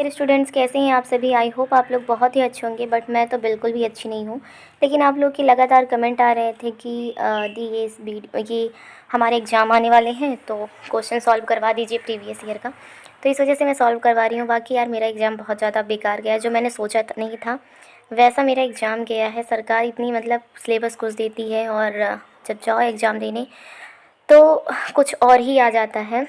मेरे स्टूडेंट्स कैसे हैं आप सभी। आई होप आप लोग बहुत ही अच्छे होंगे, बट मैं तो बिल्कुल भी अच्छी नहीं हूँ। लेकिन आप लोग की लगातार कमेंट आ रहे थे कि दी ये हमारे एग्ज़ाम आने वाले हैं तो क्वेश्चन सॉल्व करवा दीजिए प्रीवियस ईयर का। तो इस वजह से मैं सॉल्व करवा रही हूँ। बाकी यार मेरा एग्ज़ाम बहुत ज़्यादा बेकार गया है, जो मैंने सोचा नहीं था वैसा मेरा एग्ज़ाम गया है। सरकार इतनी मतलब सिलेबस कुछ देती है और जब जाओ एग्ज़ाम देने तो कुछ और ही आ जाता है।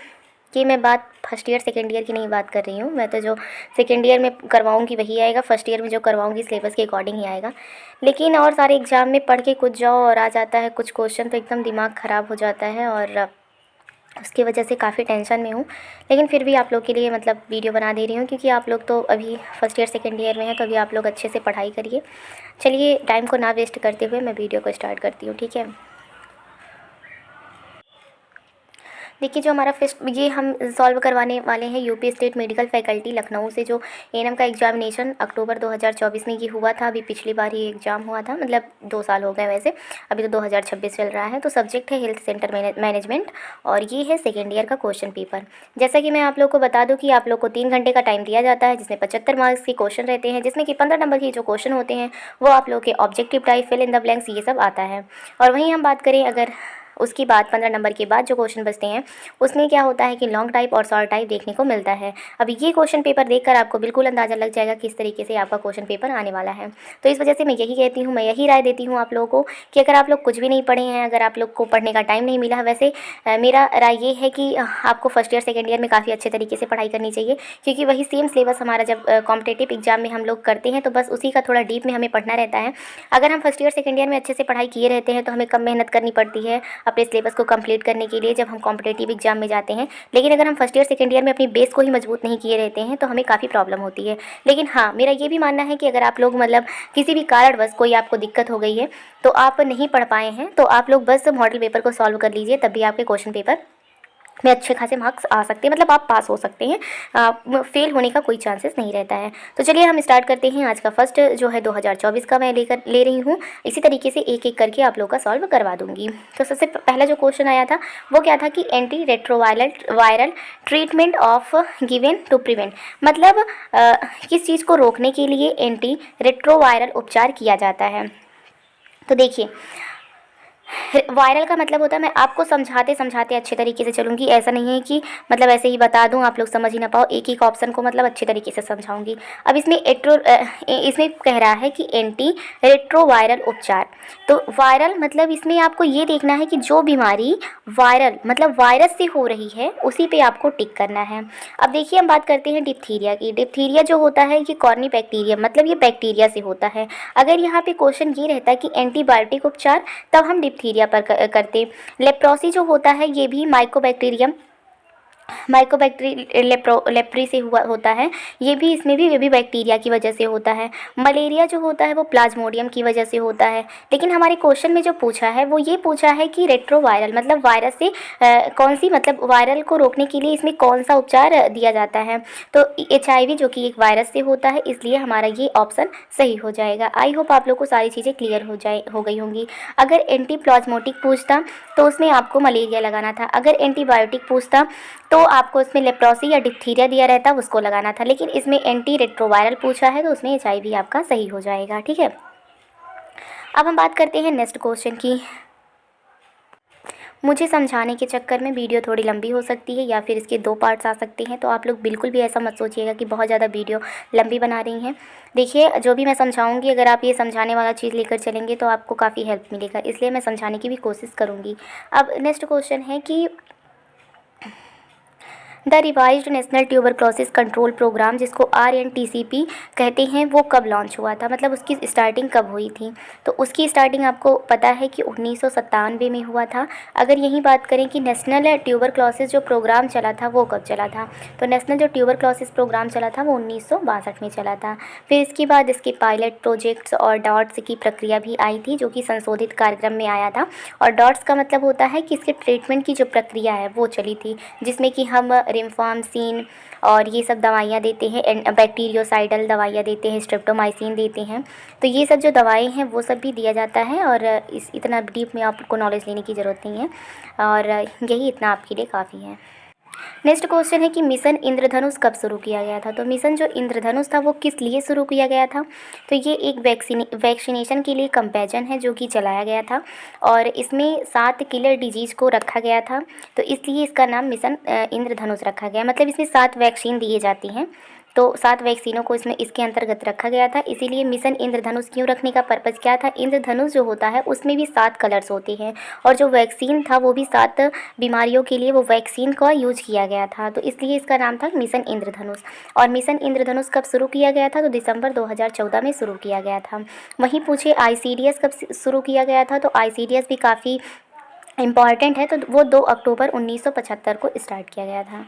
कि मैं बात फर्स्ट ईयर सेकेंड ईयर की नहीं बात कर रही हूँ, मैं तो जो सेकेंड ईयर में करवाऊँगी वही आएगा, फर्स्ट ईयर में जो करवाऊँगी सिलेबस के अकॉर्डिंग ही आएगा। लेकिन और सारे एग्ज़ाम में पढ़ के कुछ जाओ और आ जाता है कुछ क्वेश्चन, तो एकदम दिमाग ख़राब हो जाता है और उसकी वजह से काफ़ी टेंशन में हूँ। लेकिन फिर भी आप लोग के लिए मतलब वीडियो बना दे रही हूँ, क्योंकि आप लोग तो अभी फर्स्ट ईयर सेकेंड ईयर में हैं, तो अभी आप लोग अच्छे से पढ़ाई करिए। चलिए टाइम को ना वेस्ट करते हुए मैं वीडियो को स्टार्ट करती हूँ, ठीक है। देखिए जो हमारा फर्स्ट ये हम सॉल्व करवाने वाले हैं UP state medical faculty Lucknow से जो एएनएम का एग्जामिनेशन अक्टूबर 2024 में ये हुआ था। अभी पिछली बार ये एग्ज़ाम हुआ था, मतलब 2 साल हो गए वैसे, अभी तो 2026 चल रहा है। तो सब्जेक्ट है हेल्थ सेंटर मैनेजमेंट और ये है सेकेंड ईयर का क्वेश्चन पेपर। जैसा कि मैं आप लोग को बता दूँ कि आप लोग को 3 घंटे का टाइम दिया जाता है, जिसमें 75 मार्क्स के क्वेश्चन रहते हैं, जिसमें कि 15 नंबर के जो क्वेश्चन होते हैं वो आप लोग के objective type, fill in the blanks, ये सब आता है। और वहीं हम बात करें अगर उसकी बाद 15 नंबर के बाद जो क्वेश्चन बचते हैं उसमें क्या होता है कि लॉन्ग टाइप और शॉर्ट टाइप देखने को मिलता है। अब ये क्वेश्चन पेपर देखकर आपको बिल्कुल अंदाज़ा लग जाएगा किस तरीके से आपका क्वेश्चन पेपर आने वाला है। तो इस वजह से मैं यही कहती हूँ, मैं यही राय देती हूँ आप लोगों को कि अगर आप लोग कुछ भी नहीं पढ़े हैं, अगर आप लोग को पढ़ने का टाइम नहीं मिला है, वैसे मेरा राय ये है कि आपको फर्स्ट ईयर सेकेंड ईयर में काफ़ी अच्छे तरीके से पढ़ाई करनी चाहिए, क्योंकि वही सेम सिलेबस हमारा जब कॉम्पिटेटिव एग्जाम में हम लोग करते हैं तो बस उसी का थोड़ा डीप में हमें पढ़ना रहता है। अगर हम फर्स्ट ईयर सेकेंड ईयर में अच्छे से पढ़ाई किए रहते हैं तो हमें कम मेहनत करनी पड़ती है अपने सिलेबस को कंप्लीट करने के लिए जब हम कॉम्पिटेटिव एग्जाम में जाते हैं। लेकिन अगर हम फर्स्ट ईयर सेकेंड ईयर में अपनी बेस को ही मजबूत नहीं किए रहते हैं तो हमें काफ़ी प्रॉब्लम होती है। लेकिन हाँ, मेरा ये भी मानना है कि अगर आप लोग मतलब किसी भी कारणवश कोई आपको दिक्कत हो गई है तो आप नहीं पढ़ पाए हैं तो आप लोग बस मॉडल पेपर को सॉल्व कर लीजिए, तभी आपके क्वेश्चन पेपर में अच्छे खासे मार्क्स आ सकते हैं, मतलब आप पास हो सकते हैं। फेल होने का कोई चांसेस नहीं रहता है। तो चलिए हम स्टार्ट करते हैं। आज का फर्स्ट जो है 2024 का मैं ले रही हूँ। इसी तरीके से एक एक करके आप लोग का सॉल्व करवा दूंगी। तो सबसे पहला जो क्वेश्चन आया था वो क्या था कि anti retroviral treatment of given to prevent, मतलब किस चीज़ को रोकने के लिए एंटी रेट्रोवायरल उपचार किया जाता है। तो देखिए वायरल का मतलब होता है, मैं आपको समझाते समझाते अच्छे तरीके से चलूँगी, ऐसा नहीं है कि मतलब ऐसे ही बता दूँ आप लोग समझ ही ना पाओ, एक एक ऑप्शन को मतलब अच्छे तरीके से समझाऊंगी। अब इसमें कह रहा है कि एंटी रेट्रोवायरल उपचार। तो वायरल मतलब इसमें आपको ये देखना है कि जो बीमारी वायरल मतलब वायरस से हो रही है उसी पे आपको टिक करना है। अब देखिए हम बात करते हैं डिप्थीरिया की। डिप्थीरिया जो होता है ये कॉर्नी बैक्टीरिया, मतलब ये बैक्टीरिया से होता है। अगर यहाँ पे क्वेश्चन ये रहता है कि एंटीबायोटिक उपचार, तब हम डिप्थीरिया पर करते। लेप्रोसी जो होता है ये भी लेप्री से होता है, ये भी इसमें भी ये भी बैक्टीरिया की वजह से होता है। मलेरिया जो होता है वो प्लाज्मोडियम की वजह से होता है। लेकिन हमारे क्वेश्चन में जो पूछा है वो ये पूछा है कि रेट्रोवायरल मतलब वायरस से कौन सी, मतलब वायरल को रोकने के लिए इसमें कौन सा उपचार दिया जाता है। तो HIV जो कि एक वायरस से होता है, इसलिए हमारा ये ऑप्शन सही हो जाएगा। आई होप आप लोग को सारी चीज़ें क्लियर हो गई होंगी। अगर एंटीप्लाज्मोटिक पूछता तो उसमें आपको मलेरिया लगाना था। अगर एंटीबायोटिक पूछता तो आपको इसमें लेप्रोसी या डिप्थीरिया दिया रहता उसको लगाना था। लेकिन इसमें एंटी रेट्रोवायरल पूछा है तो उसमें HIV आपका सही हो जाएगा, ठीक है। अब हम बात करते हैं नेक्स्ट क्वेश्चन की। मुझे समझाने के चक्कर में वीडियो थोड़ी लंबी हो सकती है या फिर इसके 2 पार्ट्स आ सकते हैं, तो आप लोग बिल्कुल भी ऐसा मत सोचिएगा कि बहुत ज़्यादा वीडियो लंबी बना रही हैं। देखिए जो भी मैं समझाऊंगी, अगर आप ये समझाने वाला चीज़ लेकर चलेंगे तो आपको काफ़ी हेल्प मिलेगा, इसलिए मैं समझाने की भी कोशिश करूँगी। अब नेक्स्ट क्वेश्चन है कि the revised national tuberculosis control programme, जिसको RNTCP कहते हैं, वो कब लॉन्च हुआ था, मतलब उसकी स्टार्टिंग कब हुई थी। तो उसकी स्टार्टिंग आपको पता है कि 1997 में हुआ था। अगर यही बात करें कि नेशनल ट्यूबरक्लोसिस जो प्रोग्राम चला था वो कब चला था, तो नेशनल जो ट्यूबरक्लोसिस प्रोग्राम चला था वो 1962 में चला था। फिर इसके बाद इसके पायलट प्रोजेक्ट्स और डॉट्स की प्रक्रिया भी आई थी, जो कि संशोधित कार्यक्रम में आया था। और डॉट्स का मतलब होता है कि इसके ट्रीटमेंट की जो प्रक्रिया है वो चली थी, जिसमें कि हम रिम्फामसिन और ये सब दवाइयाँ देते हैं, बैक्टीरियोसाइडल दवाइयाँ देते हैं, स्ट्रेप्टोमाइसिन देते हैं। तो ये सब जो दवाएं हैं वो सब भी दिया जाता है, और इतना डीप में आपको नॉलेज लेने की ज़रूरत नहीं है, और यही इतना आपके लिए काफ़ी है। नेक्स्ट क्वेश्चन है कि मिशन इंद्रधनुष कब शुरू किया गया था। तो मिशन जो इंद्रधनुष था वो किस लिए शुरू किया गया था। तो ये एक वैक्सीनेशन के लिए कंपैरिजन है जो कि चलाया गया था और इसमें 7 किलर डिजीज़ को रखा गया था, तो इसलिए इसका नाम मिशन इंद्रधनुष रखा गया। मतलब इसमें 7 वैक्सीन दिए जाती हैं, तो 7 वैक्सीनों को इसमें इसके अंतर्गत रखा गया था। इसीलिए मिशन इंद्रधनुष क्यों रखने का पर्पज़ क्या था, इंद्रधनुष जो होता है उसमें भी 7 कलर्स होते हैं और जो वैक्सीन था वो भी 7 बीमारियों के लिए वो वैक्सीन का यूज किया गया था, तो इसलिए इसका नाम था मिशन इंद्रधनुष। और मिशन इंद्रधनुष कब शुरू किया गया था, तो दिसंबर 2014 में शुरू किया गया था। वहीं पूछे ICDS कब शुरू किया गया था, तो ICDS भी काफ़ी इम्पॉर्टेंट है, तो वो 2 अक्टूबर 1975 को स्टार्ट किया गया था।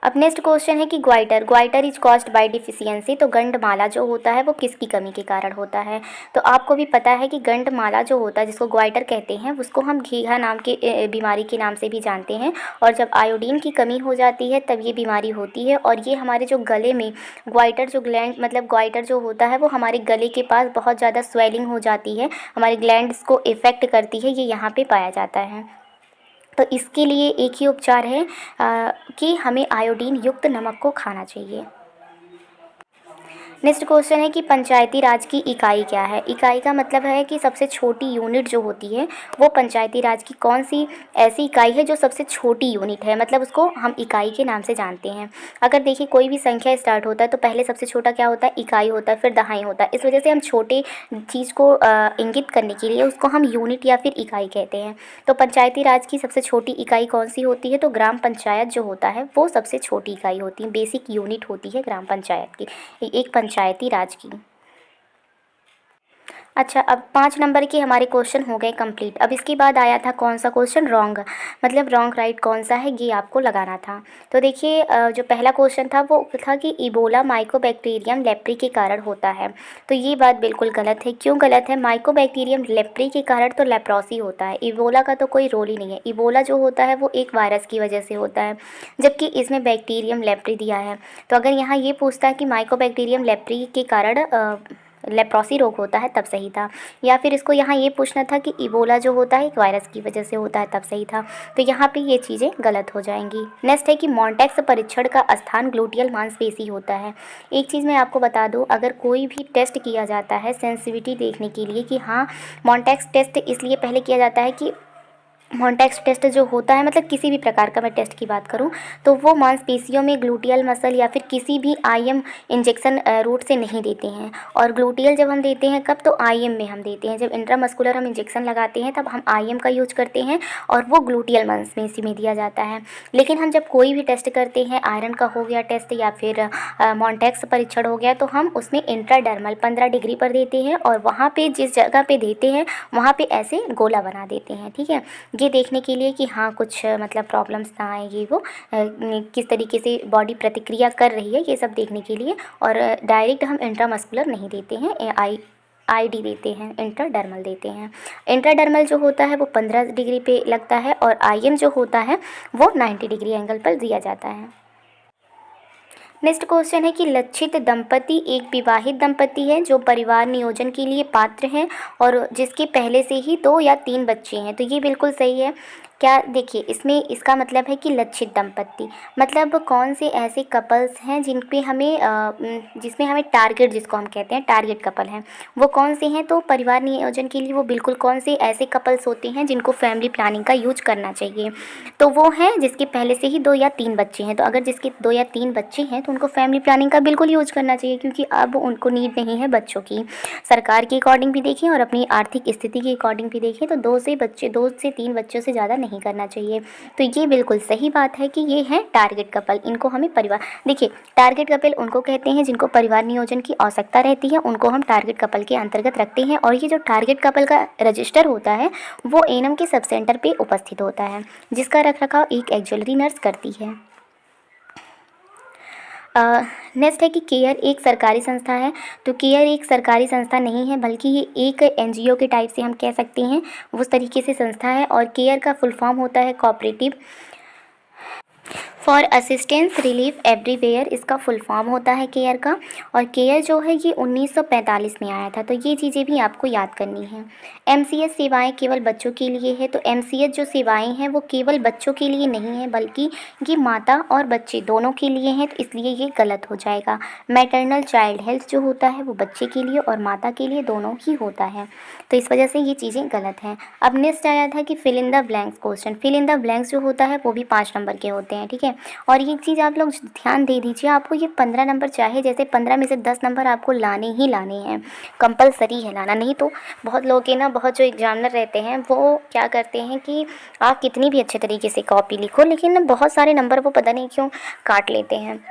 अब नेक्स्ट क्वेश्चन है कि goitre is caused by deficiency. तो गंडमाला जो होता है वो किसकी कमी के कारण होता है। तो आपको भी पता है कि गंडमाला जो होता है जिसको ग्वाइटर कहते हैं उसको हम घीघा नाम के बीमारी के नाम से भी जानते हैं, और जब आयोडीन की कमी हो जाती है तब ये बीमारी होती है। और ये हमारे जो गले में ग्वाइटर जो ग्लैंड मतलब ग्वाइटर जो होता है वो हमारे गले के पास बहुत ज़्यादा स्वेलिंग हो जाती है, हमारे ग्लैंड्स को इफ़ेक्ट करती है, ये यहाँ पे पाया जाता है। तो इसके लिए एक ही उपचार है कि हमें आयोडीन युक्त नमक को खाना चाहिए। नेक्स्ट क्वेश्चन है कि पंचायती राज की इकाई क्या है। इकाई का मतलब है कि सबसे छोटी यूनिट जो होती है वो पंचायती राज की कौन सी ऐसी इकाई है जो सबसे छोटी यूनिट है, मतलब उसको हम इकाई के नाम से जानते हैं। अगर देखिए कोई भी संख्या स्टार्ट होता है तो पहले सबसे छोटा क्या होता है, इकाई होता है, फिर दहाई होता है। इस वजह से हम छोटे चीज़ को इंगित करने के लिए उसको हम यूनिट या फिर इकाई कहते हैं। तो पंचायती राज की सबसे छोटी इकाई कौन सी होती है, तो ग्राम पंचायत जो होता है वो सबसे छोटी इकाई होती है, बेसिक यूनिट होती है ग्राम पंचायत की, एक पंचायती राज की। अच्छा, अब 5 नंबर के हमारे क्वेश्चन हो गए कंप्लीट। अब इसके बाद आया था कौन सा क्वेश्चन, रॉन्ग, मतलब रॉन्ग राइट कौन सा है ये आपको लगाना था। तो देखिए जो पहला क्वेश्चन था वो था कि इबोला माइकोबैक्टीरियम लेप्री के कारण होता है। तो ये बात बिल्कुल गलत है। क्यों गलत है, माइकोबैक्टीरियम लेप्री के कारण तो लेप्रोसी होता है, इबोला का तो कोई रोल ही नहीं है। इबोला जो होता है वो एक वायरस की वजह से होता है, जबकि इसमें बैक्टीरियम लेप्री दिया है। तो अगर यहाँ ये पूछता है कि माइकोबैक्टीरियम लेप्री के कारण लेप्रोसी रोग होता है तब सही था, या फिर इसको यहाँ ये पूछना था कि इबोला जो होता है एक वायरस की वजह से होता है तब सही था। तो यहाँ पे ये चीज़ें गलत हो जाएंगी। नेक्स्ट है कि मॉन्टेक्स परीक्षण का स्थान ग्लूटियल मांसपेशी होता है। एक चीज़ मैं आपको बता दूँ, अगर कोई भी टेस्ट किया जाता है सेंसिटिविटी देखने के लिए कि हाँ मॉन्टेक्स टेस्ट इसलिए पहले किया जाता है कि मॉन्टेक्स टेस्ट जो होता है मतलब किसी भी प्रकार का मैं टेस्ट की बात करूं तो वो मांसपेशियों में ग्लूटियल मसल या फिर किसी भी IM इंजेक्शन रूट से नहीं देते हैं। और ग्लूटियल जब हम देते हैं कब, तो IM में हम देते हैं, जब इंट्रामस्कुलर हम इंजेक्शन लगाते हैं तब हम IM का यूज करते हैं और वो ग्लूटियल मांसपेशी में दिया जाता है। लेकिन हम जब कोई भी टेस्ट करते हैं, आयरन का हो गया टेस्ट या फिर मॉन्टेक्स परीक्षण हो गया, तो हम उसमें इंट्राडर्मल 15 डिग्री पर देते हैं और वहाँ पर जिस जगह पर देते हैं वहाँ पर ऐसे गोला बना देते हैं। ठीक है, ये देखने के लिए कि हाँ कुछ मतलब प्रॉब्लम्स ना आएगी, वो किस तरीके से बॉडी प्रतिक्रिया कर रही है, ये सब देखने के लिए। और डायरेक्ट हम इंट्रामस्कुलर नहीं देते हैं, ID देते हैं, इंट्राडर्मल देते हैं। इंट्राडर्मल जो होता है वो 15 डिग्री पे लगता है और IM जो होता है वो 90 डिग्री एंगल पर दिया जाता है। नेक्स्ट क्वेश्चन है कि लक्षित दंपति एक विवाहित दंपति है जो परिवार नियोजन के लिए पात्र हैं और जिसके पहले से ही 2 या 3 बच्चे हैं। तो ये बिल्कुल सही है। क्या देखिए इसमें इसका मतलब है कि लक्षित दंपति मतलब कौन से ऐसे कपल्स हैं जिन पे हमें जिसमें हमें टारगेट, जिसको हम कहते हैं टारगेट कपल हैं, वो कौन से हैं। तो परिवार नियोजन के लिए वो बिल्कुल कौन से ऐसे कपल्स होते हैं जिनको फैमिली प्लानिंग का यूज करना चाहिए। तो वो हैं जिसके पहले से ही 2 या 3 बच्चे हैं। तो अगर जिसके 2 या 3 बच्चे हैं तो उनको फैमिली प्लानिंग का बिल्कुल यूज करना चाहिए, क्योंकि अब उनको नीड नहीं है बच्चों की। सरकार के अकॉर्डिंग भी देखें और अपनी आर्थिक स्थिति के अकॉर्डिंग भी देखें तो 2 से 3 बच्चों से ज़्यादा नहीं करना चाहिए। तो ये बिल्कुल सही बात है कि ये है टारगेट कपल, इनको हमें परिवार, देखिए टारगेट कपल उनको कहते हैं जिनको परिवार नियोजन की आवश्यकता रहती है, उनको हम टारगेट कपल के अंतर्गत रखते हैं। और ये जो टारगेट कपल का रजिस्टर होता है वो एएनएम के सब सेंटर पे उपस्थित होता है, जिसका रखरखाव एक एक्जुअलरी नर्स करती है। नेक्स्ट है कि केयर एक सरकारी संस्था है। तो केयर एक सरकारी संस्था नहीं है, बल्कि ये एक NGO के टाइप से हम कह सकते हैं, उस तरीके से संस्था है। और केयर का फुल फॉर्म होता है फॉर असिस्टेंस रिलीफ एवरीवेयर इसका फुल फॉर्म होता है केयर का। और केयर जो है ये 1945 में आया था, तो ये चीज़ें भी आपको याद करनी है। एमसीएच सेवाएं केवल बच्चों के लिए है, तो एमसीएच जो सेवाएं हैं वो केवल बच्चों के लिए नहीं है, बल्कि ये माता और बच्चे दोनों के लिए हैं, तो इसलिए ये गलत हो जाएगा। मैटरनल चाइल्ड हेल्थ जो होता है वो बच्चे के लिए और माता के लिए दोनों ही होता है, तो इस वजह से ये चीज़ें गलत हैं। अब नेक्स्ट आया था कि fill in the blanks question. Fill in the blanks जो होता है वो भी 5 नंबर के होते हैं, ठीक है। और ये चीज़ आप लोग ध्यान दे दीजिए, आपको ये 15 नंबर चाहे जैसे 15 में से 10 नंबर आपको लाने ही लाने हैं, कंपलसरी है लाना। नहीं तो बहुत लोग के ना, बहुत जो एग्जामिनर रहते हैं वो क्या करते हैं कि आप कितनी भी अच्छे तरीके से कॉपी लिखो, लेकिन बहुत सारे नंबर वो पता नहीं क्यों काट लेते हैं।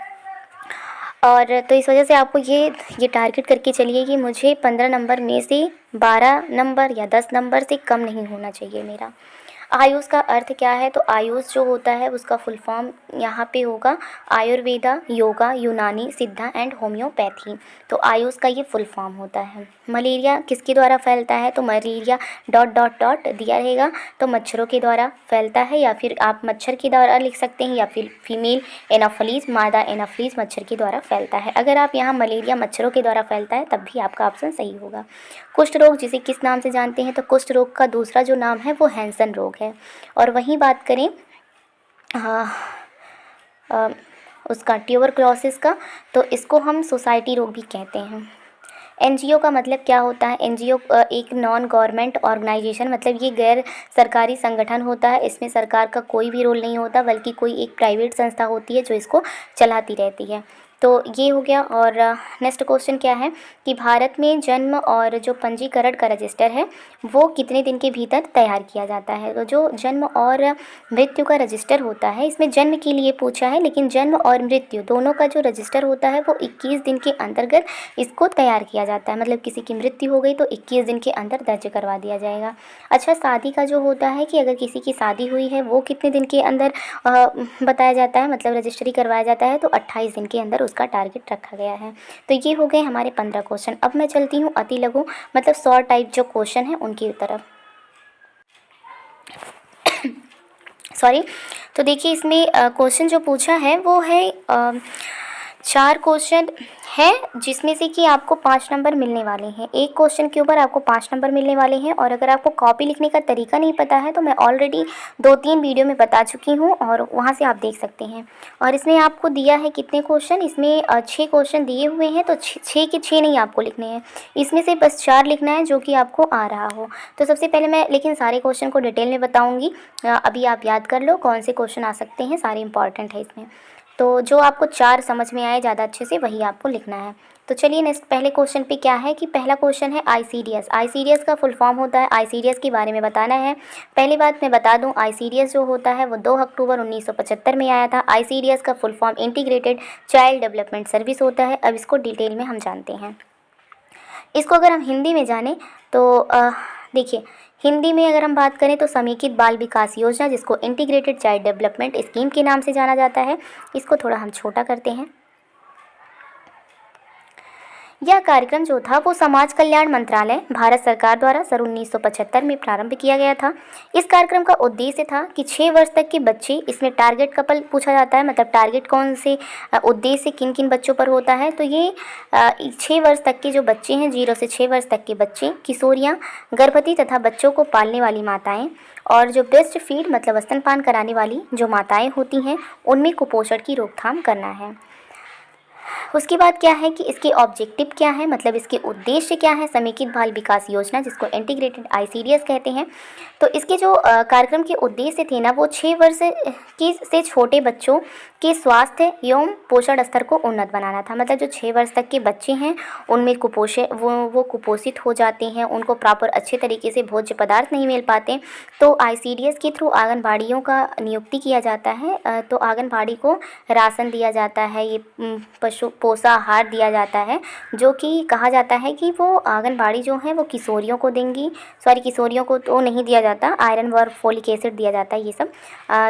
और तो इस वजह से आपको ये टारगेट करके चलिए कि मुझे 15 नंबर में से 12 नंबर या 10 नंबर से कम नहीं होना चाहिए मेरा। आयुष का अर्थ क्या है, तो आयुष जो होता है उसका फुल फॉर्म यहाँ पे होगा आयुर्वेदा, योगा, यूनानी, सिद्धा एंड होम्योपैथी। तो आयुष का ये फुल फॉर्म होता है। मलेरिया किसके द्वारा फैलता है, तो मलेरिया डॉट डॉट डॉट दिया रहेगा, तो मच्छरों के द्वारा फैलता है, या फिर आप मच्छर के द्वारा लिख सकते हैं, या फिर फीमेल एनाफिलीज, मादा एनाफिलीज मच्छर के द्वारा फैलता है। अगर आप यहाँ मलेरिया मच्छरों के द्वारा फैलता है तब भी आपका ऑप्शन सही होगा। कुष्ठ रोग जिसे किस नाम से जानते हैं, तो कुष्ठ रोग का दूसरा जो नाम है वो हैंसन रोग है। और वहीं बात करें उसका ट्यूबरक्लोसिस का, तो इसको हम सोसाइटी रोग भी कहते हैं। एनजीओ का मतलब क्या होता है, एनजीओ एक नॉन गवर्नमेंट ऑर्गेनाइजेशन, मतलब ये गैर सरकारी संगठन होता है। इसमें सरकार का कोई भी रोल नहीं होता, बल्कि कोई एक प्राइवेट संस्था होती है जो इसको चलाती रहती है। तो ये हो गया। और नेक्स्ट क्वेश्चन क्या है कि भारत में जन्म और जो पंजीकरण का रजिस्टर है वो कितने दिन के भीतर तैयार किया जाता है। तो जो जन्म और मृत्यु का रजिस्टर होता है, इसमें जन्म के लिए पूछा है, लेकिन जन्म और मृत्यु दोनों का जो रजिस्टर होता है वो 21 दिन के अंतर्गत इसको तैयार किया जाता है। मतलब किसी की मृत्यु हो गई तो 21 दिन के अंदर दर्ज करवा दिया जाएगा। अच्छा, शादी का जो होता है कि अगर किसी की शादी हुई है वो कितने दिन के अंदर बताया जाता है, मतलब रजिस्ट्री करवाया जाता है, तो 28 दिन के अंदर उसका टारगेट रखा गया है। तो ये हो गए हमारे 15 क्वेश्चन। अब मैं चलती हूँ अति लघु मतलब शॉर्ट टाइप जो क्वेश्चन है उनकी तरफ। सॉरी। तो देखिए इसमें क्वेश्चन जो पूछा है वो है 4 क्वेश्चन है, जिसमें से कि आपको 5 नंबर मिलने वाले हैं। एक क्वेश्चन के ऊपर आपको 5 नंबर मिलने वाले हैं। और अगर आपको कॉपी लिखने का तरीका नहीं पता है तो मैं ऑलरेडी 2-3 वीडियो में बता चुकी हूँ, और वहाँ से आप देख सकते हैं। और इसमें आपको दिया है कितने क्वेश्चन, इसमें 6 क्वेश्चन दिए हुए हैं, तो 6 के 6 नहीं आपको लिखने हैं, इसमें से बस 4 लिखना है जो कि आपको आ रहा हो। तो सबसे पहले मैं लेकिन सारे क्वेश्चन को डिटेल में बताऊँगी, अभी आप याद कर लो कौन से क्वेश्चन आ सकते हैं, सारे इंपॉर्टेंट है इसमें। तो जो आपको 4 समझ में आए ज़्यादा अच्छे से वही आपको लिखना है। तो चलिए नेक्स्ट पहले क्वेश्चन पे क्या है कि पहला क्वेश्चन है आईसीडीएस। आईसीडीएस का फुल फॉर्म होता है, आईसीडीएस के बारे में बताना है। पहली बात मैं बता दूं, आईसीडीएस जो होता है वो 2 अक्टूबर 1975 में आया था। आईसीडीएस का full form integrated child development service होता है। अब इसको डिटेल में हम जानते हैं। इसको अगर हम हिंदी में जाने तो देखिए, हिंदी में अगर हम बात करें तो समेकित बाल विकास योजना, जिसको इंटीग्रेटेड चाइल्ड डेवलपमेंट स्कीम के नाम से जाना जाता है। इसको थोड़ा हम छोटा करते हैं। यह कार्यक्रम जो था वो समाज कल्याण मंत्रालय भारत सरकार द्वारा सन 1975 में प्रारंभ किया गया था। इस कार्यक्रम का उद्देश्य था कि 6 वर्ष तक के बच्चे, इसमें टारगेट कपल पूछा जाता है, मतलब टारगेट कौन से उद्देश्य किन किन बच्चों पर होता है। तो ये 6 वर्ष तक के जो बच्चे हैं, 0 से 6 वर्ष तक के बच्चे, किशोरियाँ, गर्भवती तथा बच्चों को पालने वाली माताएँ, और जो ब्रेस्ट फीड मतलब स्तनपान कराने वाली जो माताएँ होती हैं, उनमें कुपोषण की रोकथाम करना है। उसके बाद क्या है कि इसके ऑब्जेक्टिव क्या है, मतलब इसके उद्देश्य क्या है। समेकित बाल विकास योजना, जिसको इंटीग्रेटेड आईसीडीएस कहते हैं। तो इसके जो कार्यक्रम के उद्देश्य थे ना, वो 6 वर्ष की से छोटे बच्चों के स्वास्थ्य एवं पोषण स्तर को उन्नत बनाना था। मतलब जो 6 वर्ष तक के बच्चे हैं उनमें वो कुपोषित हो जाते हैं, उनको प्रॉपर अच्छे तरीके से भोज्य पदार्थ नहीं मिल पाते। तो आईसीडीएस के थ्रू आंगनबाड़ियों का नियुक्ति किया जाता है। तो आंगनबाड़ी को राशन दिया जाता है, ये पोषाहार दिया जाता है, जो कि कहा जाता है कि वो आंगनबाड़ी जो है वो किशोरियों को देंगी, सॉरी किशोरियों को तो नहीं दिया जाता, आयरन और फोलिक एसिड दिया जाता है ये सब।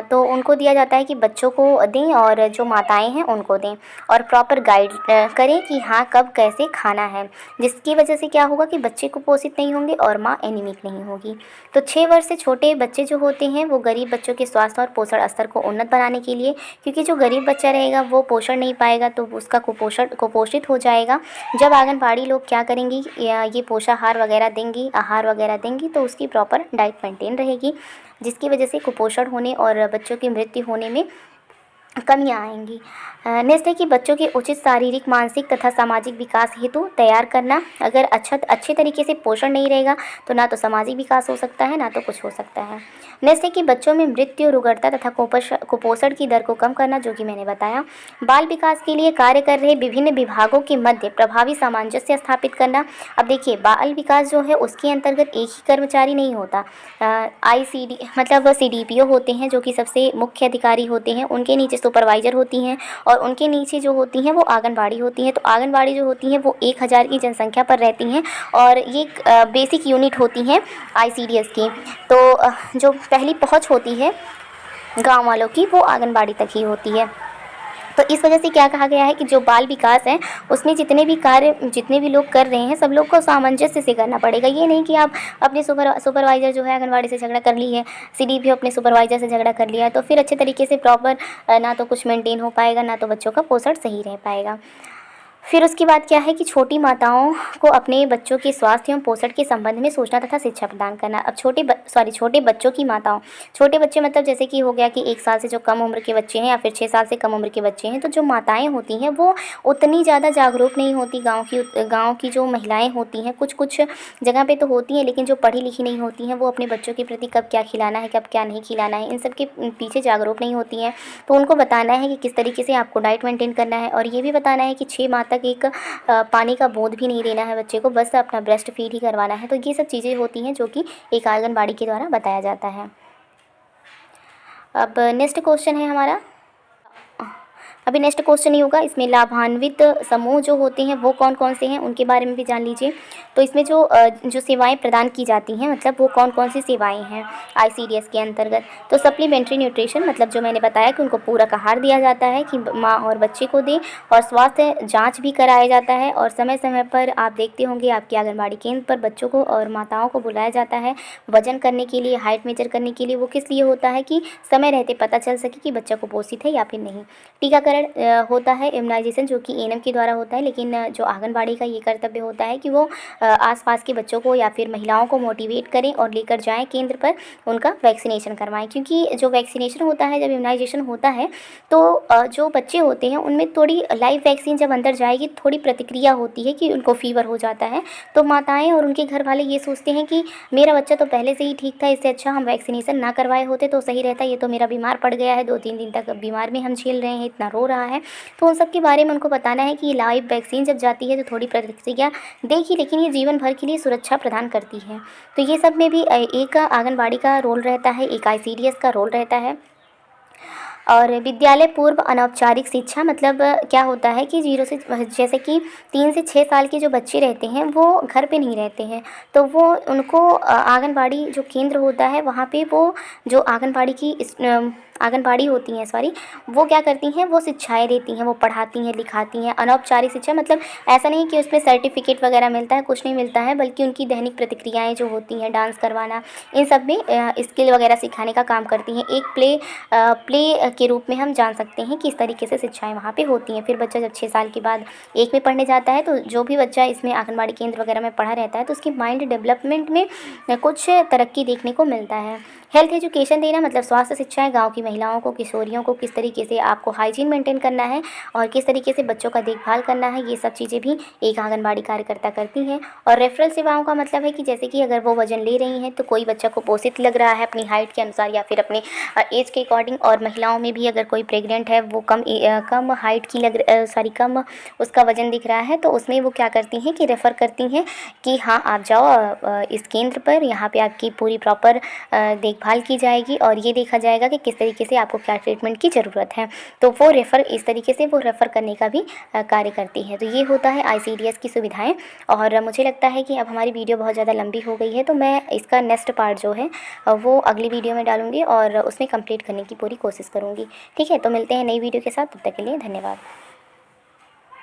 तो उनको दिया जाता है कि बच्चों को दें और जो माताएं हैं उनको दें, और प्रॉपर गाइड करें कि हाँ कब कैसे खाना है, जिसकी वजह से क्या होगा कि बच्चे कुपोषित नहीं होंगे और माँ एनीमिक नहीं होगी। तो 6 वर्ष से छोटे बच्चे जो होते हैं वो गरीब बच्चों के स्वास्थ्य और पोषण स्तर को उन्नत बनाने के लिए, क्योंकि जो गरीब बच्चा रहेगा वो पोषण नहीं पाएगा तो उसका कुपोषित हो जाएगा। जब आंगनबाड़ी लोग क्या करेंगी, ये पोषाहार वगैरह देंगी, आहार वगैरह देंगी, तो उसकी प्रॉपर डाइट मेंटेन रहेगी, जिसकी वजह से कुपोषण होने और बच्चों की मृत्यु होने में कमियाँ आएंगी। नेक्स्ट है कि बच्चों के उचित शारीरिक, मानसिक तथा सामाजिक विकास हेतु तैयार करना। अगर अच्छे तरीके से पोषण नहीं रहेगा तो ना तो सामाजिक विकास हो सकता है, ना तो कुछ हो सकता है। नेक्स्ट है कि बच्चों में मृत्यु, रुग्णता तथा कुपोषण की दर को कम करना, जो कि मैंने बताया। बाल विकास के लिए कार्य कर रहे विभिन्न विभागों के मध्य प्रभावी सामंजस्य स्थापित करना। अब देखिए, बाल विकास जो है उसके अंतर्गत एक ही कर्मचारी नहीं होता, ICD मतलब CDPO होते हैं, जो कि सबसे मुख्य अधिकारी होते हैं, उनके नीचे सुपरवाइज़र होती हैं, और उनके नीचे जो होती हैं वो आंगनबाड़ी होती हैं। तो आंगनबाड़ी जो होती हैं वो 1000 की जनसंख्या पर रहती हैं, और ये बेसिक यूनिट होती हैं ICDS की। तो जो पहली पहुंच होती है गांव वालों की वो आंगनबाड़ी तक ही होती है। तो इस वजह से क्या कहा गया है कि जो बाल विकास है उसमें जितने भी कार्य जितने भी लोग कर रहे हैं सब लोग को सामंजस्य से करना पड़ेगा। ये नहीं कि आप अपने सुपरवाइज़र जो है आंगनबाड़ी से झगड़ा कर ली है, CDPO अपने सुपरवाइज़र से झगड़ा कर लिया है, तो फिर अच्छे तरीके से प्रॉपर ना तो कुछ मेंटेन हो पाएगा, ना तो बच्चों का पोषण सही रह पाएगा। फिर उसके बाद क्या है कि छोटी माताओं को अपने बच्चों के स्वास्थ्य एवं पोषण के संबंध में सोचना तथा शिक्षा प्रदान करना। अब छोटे बच्चों की माताओं, छोटे बच्चे मतलब जैसे कि हो गया कि 1 साल से जो कम उम्र के बच्चे हैं या फिर 6 साल से कम उम्र के बच्चे हैं, तो जो माताएं होती हैं वो उतनी ज़्यादा जागरूक नहीं होती। गाँव की जो महिलाएँ होती हैं, कुछ जगह पर तो होती हैं, लेकिन जो पढ़ी लिखी नहीं होती हैं वो अपने बच्चों के प्रति कब क्या खिलाना है, कब क्या नहीं खिलाना है, इन सब के पीछे जागरूक नहीं होती हैं। तो उनको बताना है कि किस तरीके से आपको डाइट मेंटेन करना है, और ये भी बताना है कि 6 माह तक एक पानी का बूंद भी नहीं देना है बच्चे को, बस अपना ब्रेस्ट फीड ही करवाना है। तो ये सब चीज़ें होती हैं जो कि एक आंगनबाड़ी के द्वारा बताया जाता है। अब नेक्स्ट क्वेश्चन है हमारा, अभी नेक्स्ट क्वेश्चन ही होगा, इसमें लाभान्वित समूह जो होते हैं वो कौन कौन से हैं उनके बारे में भी जान लीजिए। तो इसमें जो सेवाएं प्रदान की जाती हैं मतलब वो कौन कौन सी सेवाएं हैं ICDS के अंतर्गत। तो सप्लीमेंट्री न्यूट्रिशन मतलब जो मैंने बताया कि उनको पूरक आहार दिया जाता है कि माँ और बच्चे को दें, और स्वास्थ्य जाँच भी कराया जाता है, और समय समय पर आप देखते होंगे आपके आंगनबाड़ी केंद्र पर बच्चों को और माताओं को बुलाया जाता है वजन करने के लिए, हाइट मेजर करने के लिए। वो किस लिए होता है कि समय रहते पता चल सके कि बच्चा कुपोषित है या फिर नहीं। टीकाकरण होता है, इम्यूनाइजेशन जो कि ANM के द्वारा होता है, लेकिन जो आंगनबाड़ी का ये कर्तव्य होता है कि वो आसपास के बच्चों को या फिर महिलाओं को मोटिवेट करें और लेकर जाएं केंद्र पर, उनका वैक्सीनेशन करवाएं। क्योंकि जो वैक्सीनेशन होता है, जब इम्यूनाइजेशन होता है तो जो बच्चे होते हैं उनमें थोड़ी लाइव वैक्सीन जब अंदर जाएगी थोड़ी प्रतिक्रिया होती है कि उनको फीवर हो जाता है। तो माताएँ और उनके घर वाले ये सोचते हैं कि मेरा बच्चा तो पहले से ही ठीक था, इससे अच्छा हम वैक्सीनेशन ना करवाए होते तो सही रहता, ये तो मेरा बीमार पड़ गया है, 2-3 दिन तक बीमार में हम झेल रहे हैं, इतना रो रहा है। तो उन सब के बारे में उनको बताना है कि लाइव वैक्सीन जब जाती है तो थोड़ी प्रतिक्रिया देगी, लेकिन ये जीवन भर के लिए सुरक्षा प्रदान करती है। तो ये सब में भी एक आंगनबाड़ी का रोल रहता है, एक ICDS का रोल रहता है। और विद्यालय पूर्व अनौपचारिक शिक्षा मतलब क्या होता है कि जैसे कि 3 से 6 साल के जो बच्चे रहते हैं वो घर पे नहीं रहते हैं, तो वो उनको आंगनबाड़ी जो केंद्र होता है वहाँ पे वो जो आंगनबाड़ी होती हैं वो क्या करती हैं, वो शिक्षाएं देती हैं, वो पढ़ाती हैं, लिखाती हैं। अनौपचारिक शिक्षा मतलब ऐसा नहीं कि उसमें सर्टिफिकेट वगैरह मिलता है, कुछ नहीं मिलता है, बल्कि उनकी दैनिक प्रतिक्रियाएं जो होती हैं, डांस करवाना, इन सब में स्किल वगैरह सिखाने का काम करती हैं। एक प्ले के रूप में हम जान सकते हैं कि इस तरीके से शिक्षाएं वहाँ पे होती हैं। फिर बच्चा जब 6 साल के बाद 1 में पढ़ने जाता है, तो जो भी बच्चा इसमें आंगनबाड़ी केंद्र वगैरह में पढ़ा रहता है तो उसकी माइंड डेवलपमेंट में कुछ तरक्की देखने को मिलता है। हेल्थ एजुकेशन देना मतलब स्वास्थ्य शिक्षाएं गांव की महिलाओं को, किशोरियों को किस तरीके से आपको हाइजीन मेंटेन करना है और किस तरीके से बच्चों का देखभाल करना है, ये सब चीज़ें भी एक आंगनबाड़ी कार्यकर्ता करती हैं। और रेफरल सेवाओं का मतलब है कि जैसे कि अगर वो वजन ले रही हैं तो कोई बच्चा कुपोषित लग रहा है अपनी हाइट के अनुसार या फिर अपने एज के अकॉर्डिंग, और महिलाओं में भी अगर कोई प्रेग्नेंट है वो कम हाइट की कम उसका वजन दिख रहा है, तो उसमें वो क्या करती हैं कि रेफ़र करती हैं कि हाँ आप इस केंद्र पर, यहाँ पे आपकी पूरी प्रॉपर देखभाल की जाएगी और ये देखा जाएगा कि किस तरीके तरीके से आपको क्या ट्रीटमेंट की ज़रूरत है, तो वो इस तरीके से वो रेफ़र करने का भी कार्य करती है। तो ये होता है ICDS की सुविधाएँ। और मुझे लगता है कि अब हमारी वीडियो बहुत ज़्यादा लंबी हो गई है, तो मैं इसका नेक्स्ट पार्ट जो है वो अगली वीडियो में डालूँगी और उसमें कंप्लीट करने की पूरी कोशिश करूँगी। ठीक है, तो मिलते हैं नई वीडियो के साथ, तब तक के लिए धन्यवाद।